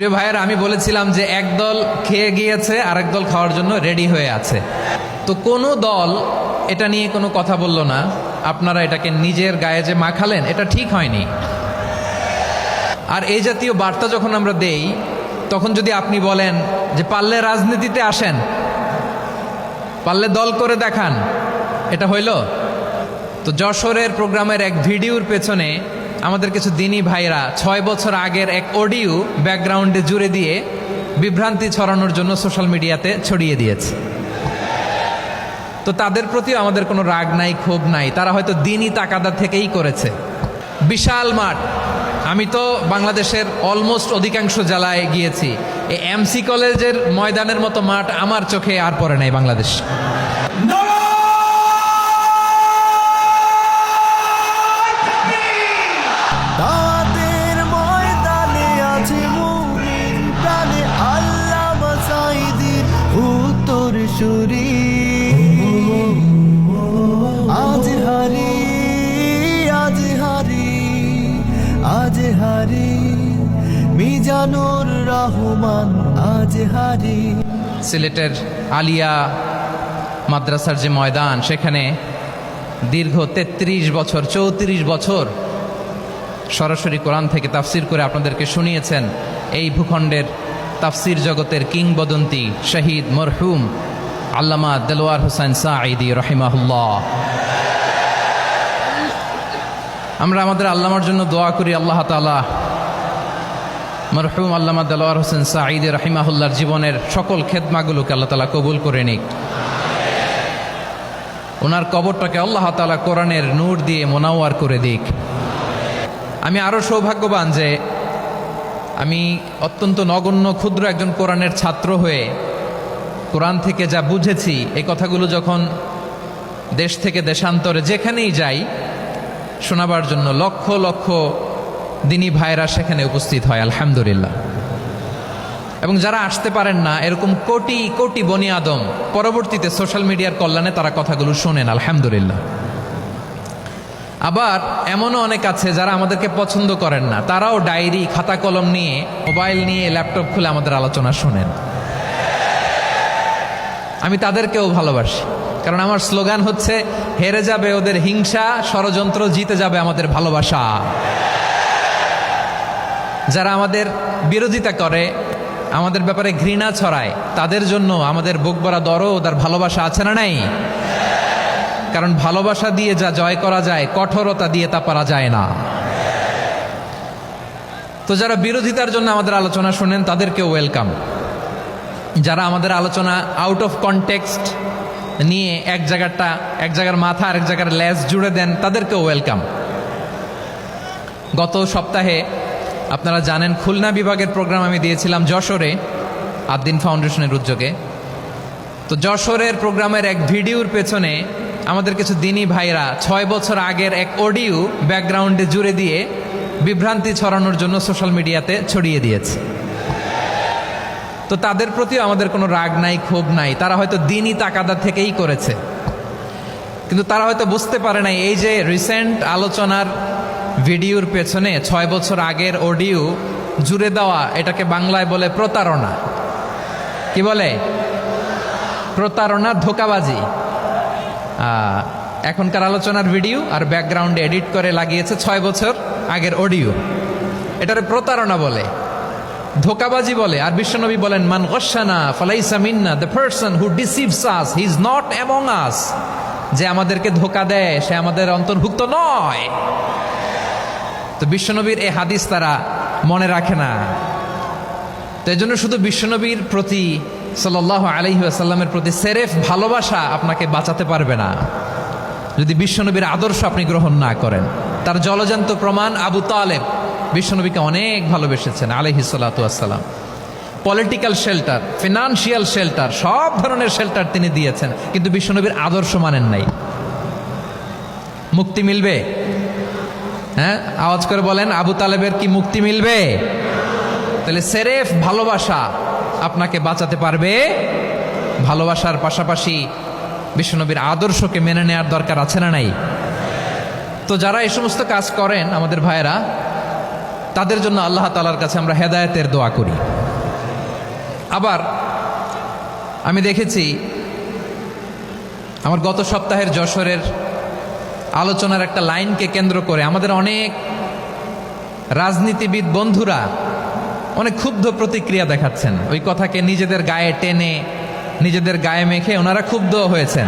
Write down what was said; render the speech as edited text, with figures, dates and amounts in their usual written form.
প্রিয় ভাইয়েরা, আমি বলেছিলাম যে একদল খেয়ে গিয়েছে আর একদল খাওয়ার জন্য রেডি হয়ে আছে। তো কোনো দল এটা নিয়ে কোনো কথা বলল না। আপনারা এটাকে নিজের গায়ে যে মাখালেন, এটা ঠিক হয়নি। আর এই জাতীয় বার্তা যখন আমরা দেই, তখন যদি আপনি বলেন যে পারলে রাজনীতিতে আসেন, পারলে দল করে দেখান, এটা হইল? তো যশোরের প্রোগ্রামের এক ভিডিওর পেছনে আমাদের কিছু দিনী ভাইরা 6 বছর আগের এক অডিও ব্যাকগ্রাউন্ডে জুড়ে দিয়ে বিভ্রান্তি ছড়ানোর জন্য সোশ্যাল মিডিয়াতে ছড়িয়ে দিয়েছে। তো তাদের প্রতিও আমাদের কোনো রাগ নাই, ক্ষোভ নাই। তারা হয়তো দিনই তাকাদা থেকেই করেছে। বিশাল মাঠ, আমি তো বাংলাদেশের অলমোস্ট অধিকাংশ জেলায় গিয়েছি। এই এমসি কলেজের ময়দানের মতো মাঠ আমার চোখে আর পড়ে নাই বাংলাদেশ। দাওয়াতের ময়দানে আছে মুমিন প্রাণে আল্লামা সাঈদীর উত্তরসূরি। আজ হারি আজ হারি আজ হারি মিজানুর রহমান আজ হারি। সিলেটের আলিয়া মাদ্রাসার যে ময়দান, সেখানে দীর্ঘ 33 বছর 34 বছর সরাসরি কোরআন থেকে তাফসির করে আপনাদেরকে শুনিয়েছেন এই ভূখণ্ডের তাফসির জগতের কিংবদন্তি শহীদ মরহুম আল্লামা দেলোয়ার হোসেন সাঈদী রহিমাহুল্লাহ। আমরা আমাদের আল্লামার জন্য দোয়া করি, আল্লাহ তাআলা মরহুম আল্লামা দেলোয়ার হোসেন সাঈদী রহিমাহুল্লাহর জীবনের সকল খেদমাগুলোকে আল্লাহ তাআলা কবুল করে নিক। ওনার কবরটাকে আল্লাহ তাআলা কোরআনের নূর দিয়ে মোনাওয়ার করে দিক। আমি আরও সৌভাগ্যবান যে আমি অত্যন্ত নগণ্য ক্ষুদ্র একজন কোরআনের ছাত্র হয়ে কোরআন থেকে যা বুঝেছি, এই কথাগুলো যখন দেশ থেকে দেশান্তরে যেখানেই যাই শোনাবার জন্য লক্ষ লক্ষ দিনী ভাইরা সেখানে উপস্থিত হয়, আলহামদুলিল্লাহ। এবং যারা আসতে পারেন না, এরকম কোটি কোটি বনি আদম পরবর্তীতে সোশ্যাল মিডিয়ার কল্যাণে তারা কথাগুলো শোনেন, আলহামদুলিল্লাহ। আবার এমনও অনেক আছে যারা আমাদেরকে পছন্দ করেন না, তারাও ডায়েরি খাতা কলম নিয়ে, মোবাইল নিয়ে, ল্যাপটপ খুলে আমাদের আলোচনা শোনেন। আমি তাদেরকেও ভালোবাসি, কারণ আমার স্লোগান হচ্ছে হেরে যাবে ওদের হিংসা, ষড়যন্ত্র, জিতে যাবে আমাদের ভালোবাসা। যারা আমাদের বিরোধিতা করে, আমাদের ব্যাপারে ঘৃণা ছড়ায়, তাদের জন্য আমাদের বুক ভরা দরদ আর ভালোবাসা আছে না নাই? কারণ ভালোবাসা দিয়ে যা জয় করা যায়, কঠোরতা দিয়ে তা পারা যায় না। তো যারা বিরোধিতার জন্য আমাদের আলোচনা শোনেন, তাদেরকেও ওয়েলকাম। যারা আমাদের আলোচনা আউট অফ কনটেক্সট নিয়ে এক জায়গার মাথা আর এক জায়গার লেজ জুড়ে দেন, তাদেরকেও ওয়েলকাম। গত সপ্তাহে আপনারা জানেন খুলনা বিভাগের প্রোগ্রাম আমি দিয়েছিলাম যশোরে আদ্দিন ফাউন্ডেশনের উদ্যোগে। তো যশোরের প্রোগ্রামের এক ভিডিওর পেছনে আমাদের কিছু দিনী ভাইরা 6 বছর আগের এক অডিও ব্যাকগ্রাউন্ডে জুড়ে দিয়ে বিভ্রান্তি ছড়ানোর জন্য সোশ্যাল মিডিয়াতে ছড়িয়ে দিয়েছে। তো তাদের প্রতিও আমাদের কোনো রাগ নাই, ক্ষোভ নাই। তারা হয়তো দিনই তাকাদা থেকেই করেছে, কিন্তু তারা হয়তো বুঝতে পারে নাই এই যে রিসেন্ট আলোচনার ভিডিওর পেছনে 6 বছর আগের অডিও জুড়ে দেওয়া, এটাকে বাংলায় বলে প্রতারণা। কি বলে? প্রতারণা, ধোঁকাবাজি। এখনকার আলোচনার ভিডিও আর ব্যাকগ্রাউন্ডে এডিট করে লাগিয়েছে 6 বছর আগের অডিও। এটারে প্রতারণা বলে, ধোঁকাবাজি বলে। আর বিশ্বনবী বলেন, মান গশানা ফালাইসা মিন্না, the person who deceives us he is not among us. যে আমাদেরকে ধোঁকা দেয়, সে আমাদের অন্তর্ভুক্ত নয়। তো বিশ্বনবীর এই হাদিস তারা মনে রাখে না। তো এই জন্য শুধু বিশ্বনবীর প্রতি সাল্লাল্লাহু আলাইহি ওয়াসাল্লামের প্রতি সেরেফ ভালোবাসা আপনাকে বাঁচাতে পারবে না যদি বিশ্বনবীর আদর্শ আপনি গ্রহণ না করেন। তার জলজান্ত প্রমাণ, আবু তালেব বিশ্বনবীকে অনেক ভালোবেসেছেন আলাইহিস সালাতু ওয়াসসালাম। পলিটিক্যাল শেল্টার, ফিনান্সিয়াল শেল্টার, সব ধরনের শেল্টার তিনি দিয়েছেন, কিন্তু বিশ্বনবীর আদর্শ মানেন নাই। মুক্তি মিলবে? হ্যাঁ, আওয়াজ করে বলেন, আবু তালেবের কি মুক্তি মিলবে? তাহলে সেরেফ ভালোবাসা আপনাকে বাঁচাতে পারবে। ভালোবাসার পাশাপাশি বিশ্বনবীর আদর্শকে মেনে নেওয়ার দরকার আছে না নাই? তো যারা এই সমস্ত কাজ করেন আমাদের ভাইয়েরা, তাদের জন্য আল্লাহ তাআলার কাছে আমরা হেদায়েতের দোয়া করি। আবার আমি দেখেছি আমার গত সপ্তাহের যশোরের আলোচনার একটা লাইনকে কেন্দ্র করে আমাদের অনেক রাজনীতিবিদ বন্ধুরা অনেক ক্ষুব্ধ প্রতিক্রিয়া দেখাচ্ছেন। ওই কথাকে নিজেদের গায়ে টেনে নিজেদের গায়ে মেখে ওনারা ক্ষুব্ধ হয়েছেন।